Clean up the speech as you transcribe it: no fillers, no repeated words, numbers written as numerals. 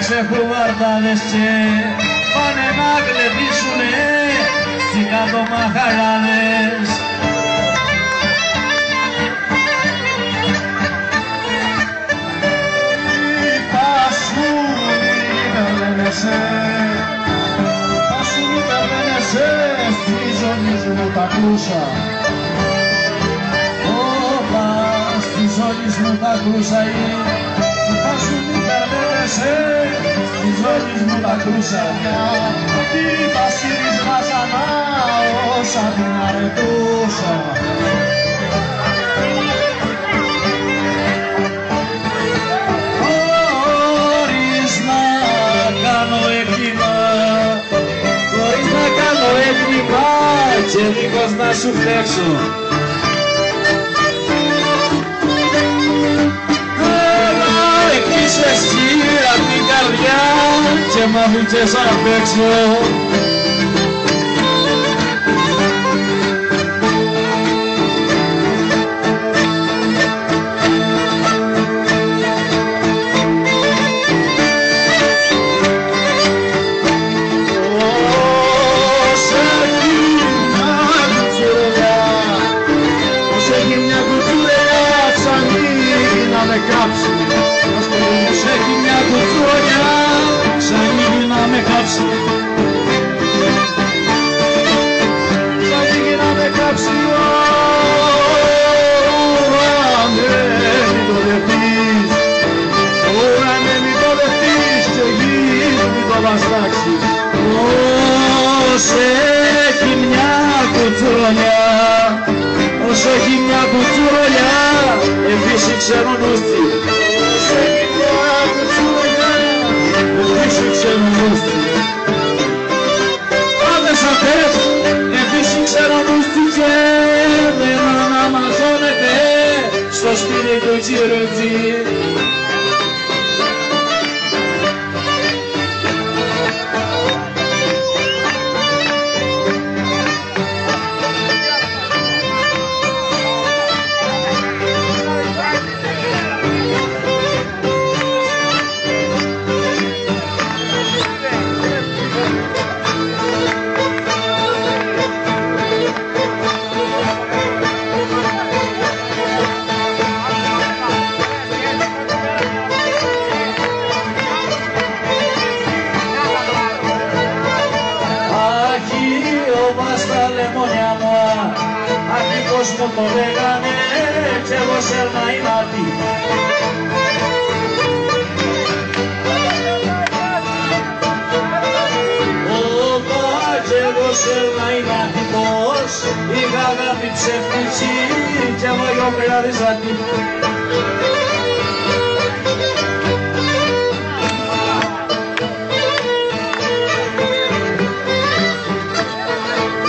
ξεχουβάρταδες και πάνε να κλεβίσουνε στι κάτω μαχαράδες. Πάσουνι περνένεσαι στη ζώνη μου τα κρούσα. Όπα, στη ζώνη μου τα κρούσα Πάσουνι περνένεσαι στη ζώνη μου τα κρούσα. Τι βασίλης βάζανα όσα την αρετούσα. Χωρίς να κάνω έκτημα, χωρίς να κάνω έκτημα και λίγος να σου φλέξω. Έλα εκείς εσύ απ' την καρδιά και μ' αφήκες απ' έξω. Ως έχει μια κουτσούνια σαν γύρι να με κάψει. Σαν γύρι να με κάψει. Ωρα με μην το δεχτείς, ωρα με μην το δεχτείς και γύρι μην το βαστάξεις. Ως έχει μια κουτσούνια, ως έχει μια κουτσούνια επίσης ξενονούστη. Άδες αυτές επίσης ξενονούστηκε, δεν αναμαζώνεται στο σπίτι του τσιροτζή. Στα λεμόνια μου, άτυχος μου το λέγανε κι εγώ σέρνα η μάτι. Όπα κι εγώ σέρνα η μάτικος, είχα αγάπη ψεύτιση κι εγώ γιο πειραδιζάτη.